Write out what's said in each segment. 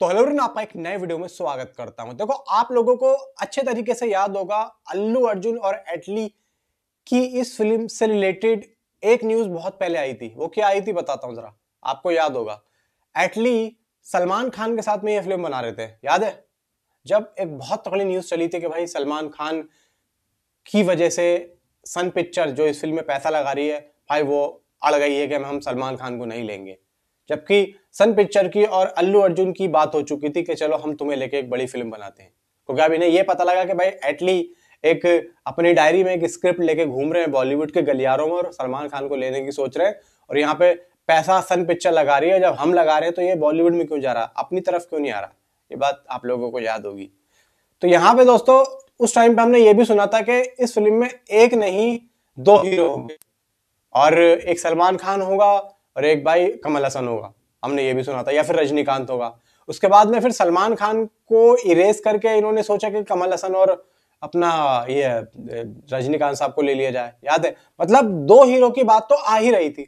तो hello everyone, आपका एक नए वीडियो में स्वागत करता हूं। देखो, आप लोगों को अच्छे तरीके से याद होगा अल्लू अर्जुन और एटली की इस फिल्म से रिलेटेड एक न्यूज बहुत पहले आई थी। वो क्या आई थी बताता हूं जरा, आपको याद होगा। एटली सलमान खान के साथ में ये फिल्म बना रहे थे, याद है? जब एक बहुत तगड़ी न्यूज चली थी कि भाई सलमान खान की वजह से सन पिक्चर जो इस फिल्म में पैसा लगा रही है, भाई वो अड़ गई है कि हम सलमान खान को नहीं लेंगे। जबकि सन पिक्चर की और अल्लू अर्जुन की बात हो चुकी थी कि चलो हम तुम्हें लेके एक बड़ी फिल्म बनाते हैं, क्योंकि अब इन्हें ये पता लगा कि भाई एटली एक अपनी डायरी में एक स्क्रिप्ट लेके घूम रहे हैं बॉलीवुड के गलियारों में और सलमान खान को लेने की सोच रहे हैं। और यहाँ पे पैसा सन पिक्चर लगा रही है, जब हम लगा रहे हैं तो ये बॉलीवुड में क्यों जा रहा, अपनी तरफ क्यों नहीं आ रहा? ये बात आप लोगों को याद होगी। तो यहाँ पे दोस्तों उस टाइम पे हमने ये भी सुना था कि इस फिल्म में एक नहीं दो हीरो होंगे, और एक सलमान खान होगा और एक भाई कमल हसन होगा, हमने ये भी सुना था, या फिर रजनीकांत होगा। उसके बाद में फिर सलमान खान को इरेज करके इन्होंने सोचा कि कमल हसन और अपना ये रजनीकांत साहब को ले लिया जाए, याद है? मतलब दो हीरो की बात तो आ ही रही थी,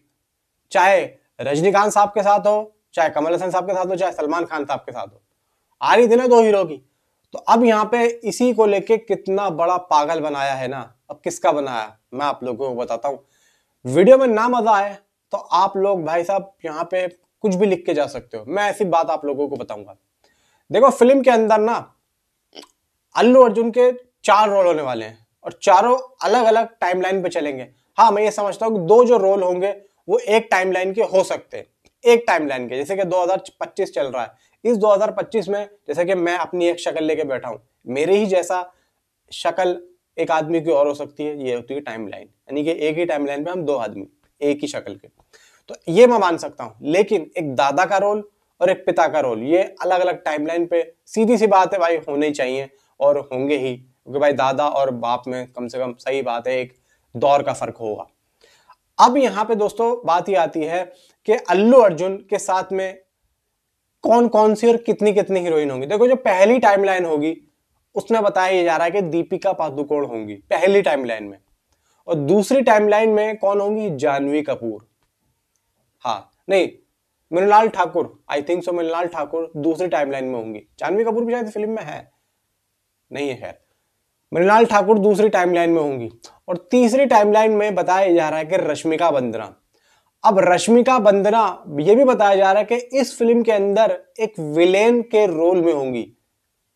चाहे रजनीकांत साहब के साथ हो, चाहे कमल हसन साहब के साथ हो, चाहे सलमान खान साहब के साथ हो, आ रही थी ना दो हीरो की। तो अब यहाँ पे इसी को लेके कितना बड़ा पागल बनाया है ना। अब किसका बनाया मैं आप लोगों को बताता हूँ। वीडियो में ना मजा आए तो आप लोग भाई साहब यहाँ पे कुछ भी लिख के जा सकते हो, मैं ऐसी बात आप लोगों को बताऊंगा। देखो, फिल्म के अंदर ना अल्लू अर्जुन के 4 रोल होने वाले हैं और चारों अलग अलग टाइमलाइन पे चलेंगे। हाँ, मैं ये समझता हूँ कि 2 जो रोल होंगे वो एक टाइमलाइन के हो सकते हैं, एक टाइमलाइन के। जैसे कि 2025 चल रहा है, इस 2025 में जैसे कि मैं अपनी एक शक्ल लेके बैठा हूं, मेरे ही जैसा शक्ल एक आदमी की और हो सकती है, ये होती है टाइमलाइन। यानी कि एक ही टाइमलाइन पे हम 2 आदमी एक ही शक्ल के, तो ये मैं मान सकता हूं। लेकिन एक दादा का रोल और एक पिता का रोल, ये अलग अलग टाइमलाइन पे सीधी सी बात है भाई होने ही चाहिए और होंगे ही, क्योंकि भाई दादा और बाप में कम से कम सही बात है एक दौर का फर्क होगा। अब यहां पे दोस्तों बात ये आती है कि अल्लू अर्जुन के साथ में कौन कौन सी और कितनी कितनी हीरोइन होंगी। देखो, जो पहली टाइमलाइन होगी उसमें बताया जा रहा है कि दीपिका पादुकोण होंगी पहली टाइमलाइन में, और दूसरी टाइमलाइन में कौन होंगी? जानवी कपूर। हाँ नहीं, Mrunal Thakur, I think so Mrunal Thakur दूसरी टाइमलाइन में होंगी। जानवी कपूर भी शायद फिल्म में है, नहीं है खैर। मृणाल ठाकुर दूसरी टाइमलाइन में होंगी, और तीसरी टाइमलाइन में बताया जा रहा है कि रश्मिका बंदना। अब रश्मिका बंदना ये भी बताया जा रहा है कि इस फिल्म के अंदर एक विलेन के रोल में होंगी।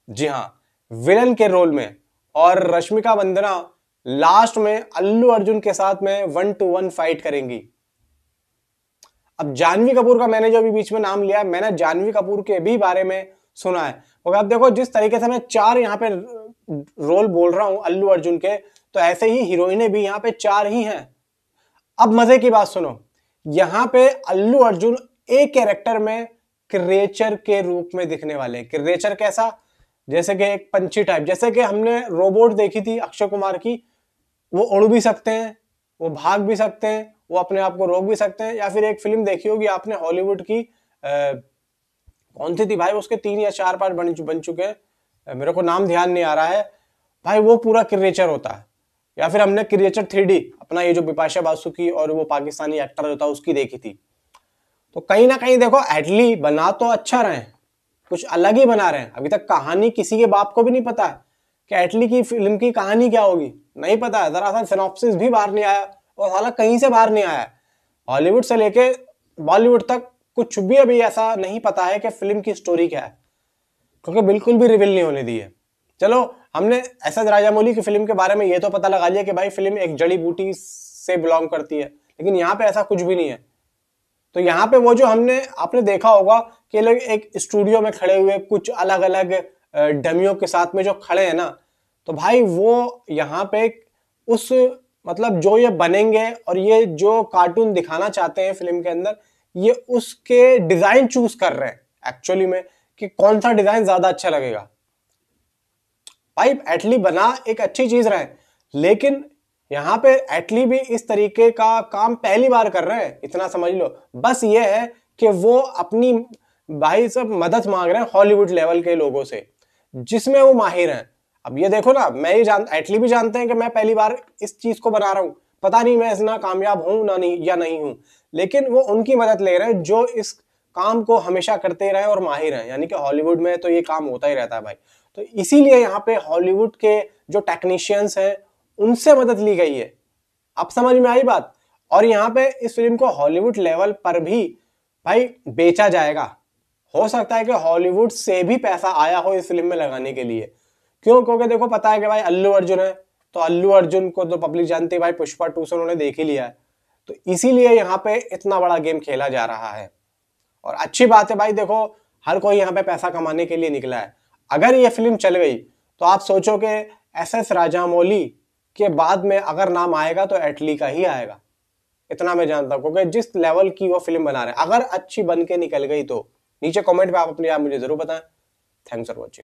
जी हां, विलेन के रोल में। और रश्मिका बंदना लास्ट में अल्लू अर्जुन के साथ में 1-to-1 फाइट करेंगी। अब जानवी कपूर का मैंने जो अभी बीच में नाम लिया, मैंने जानवी कपूर के भी बारे में सुना है। और अब देखो, जिस तरीके से मैं 4 यहाँ पे रोल बोल रहा हूं अल्लू अर्जुन के, तो ऐसे ही हीरोइनें भी यहाँ पे 4 ही हैं। अब मजे की बात सुनो, यहां पे अल्लू अर्जुन एक कैरेक्टर में क्रिएचर के रूप में दिखने वाले हैं। क्रिएचर कैसा? जैसे कि एक पंछी टाइप, जैसे कि हमने रोबोट देखी थी अक्षय कुमार की, वो उड़ भी सकते हैं, वो भाग भी सकते हैं, वो अपने आप को रोक भी सकते हैं। या फिर एक फिल्म देखी होगी आपने हॉलीवुड की, कौन सी थी भाई, उसके 3 या 4 पार्ट बन चुके हैं, मेरे को नाम ध्यान नहीं आ रहा है भाई, वो पूरा क्रिएचर होता है। या फिर हमने क्रिएचर 3D अपना ये जो बिपाशा बासु की और वो पाकिस्तानी एक्टर होता है उसकी देखी थी। तो कहीं ना कहीं देखो, एटली बना तो अच्छा रहे, कुछ अलग ही बना रहे हैं। अभी तक कहानी किसी के बाप को भी नहीं पता है कि एटली की फिल्म की कहानी क्या होगी, नहीं पता है। दरअसल सिनॉप्सिस भी बाहर नहीं आया, और हालांकि कहीं से बाहर नहीं आया है। हॉलीवुड से लेके बॉलीवुड तक कुछ भी अभी ऐसा नहीं पता है कि फिल्म की स्टोरी क्या है, क्योंकि बिल्कुल भी रिवील नहीं होने दी है। चलो, हमने एस.एस. राजामौली की फिल्म के बारे में ये तो पता लगा लिया कि भाई फिल्म एक जड़ी बूटी से बिलोंग करती है, लेकिन यहाँ पे ऐसा कुछ भी नहीं है। तो यहाँ पे वो जो आपने देखा होगा कि लोग एक स्टूडियो में खड़े हुए कुछ अलग अलग डमियों के साथ में जो खड़े हैं ना, तो भाई वो यहाँ पे उस मतलब जो ये बनेंगे और ये जो कार्टून दिखाना चाहते हैं फिल्म के अंदर, ये उसके डिजाइन चूज कर रहे हैं एक्चुअली में कि कौन सा डिजाइन ज्यादा अच्छा लगेगा। भाई एटली बना एक अच्छी चीज रहे, लेकिन यहां पे एटली भी इस तरीके का काम पहली बार कर रहे हैं, इतना समझ लो। बस ये है कि वो अपनी भाई सब मदद मांग रहे हैं हॉलीवुड लेवल के लोगों से, जिसमें वो माहिर हैं। अब ये देखो ना, मैं ये एटली भी जानते हैं कि मैं पहली बार इस चीज को बना रहा हूं, पता नहीं मैं इतना कामयाब हूं ना नहीं या नहीं हूं, लेकिन वो उनकी मदद ले रहे हैं जो इस काम को हमेशा करते ही रहे और माहिर हैं, यानी कि हॉलीवुड में तो ये काम होता ही रहता है भाई। तो इसीलिए यहाँ पे हॉलीवुड के जो टेक्नीशियंस हैं उनसे मदद ली गई है। अब समझ में आई बात। और यहाँ पे इस फिल्म को हॉलीवुड लेवल पर भी भाई बेचा जाएगा। हो सकता है कि हॉलीवुड से भी पैसा आया हो इस फिल्म में लगाने के लिए। क्यों? क्योंकि देखो पता है कि भाई अल्लू अर्जुन है, तो अल्लू अर्जुन को तो पब्लिक जानती है भाई, पुष्पा 2 से उन्होंने देख ही लिया है। तो इसीलिए यहाँ पे इतना बड़ा गेम खेला जा रहा है। और अच्छी बात है भाई, देखो हर कोई यहाँ पे पैसा कमाने के लिए निकला है। अगर ये फिल्म चल गई तो आप सोचो कि एस राजामौली के बाद में अगर नाम आएगा तो एटली का ही आएगा। इतना मैं जानता हूं, क्योंकि जिस लेवल की वो फिल्म बना रहे हैं, अगर अच्छी बन के निकल गई तो नीचे कमेंट पे आप अपनी आप मुझे जरूर बताएं। Thanks for watching.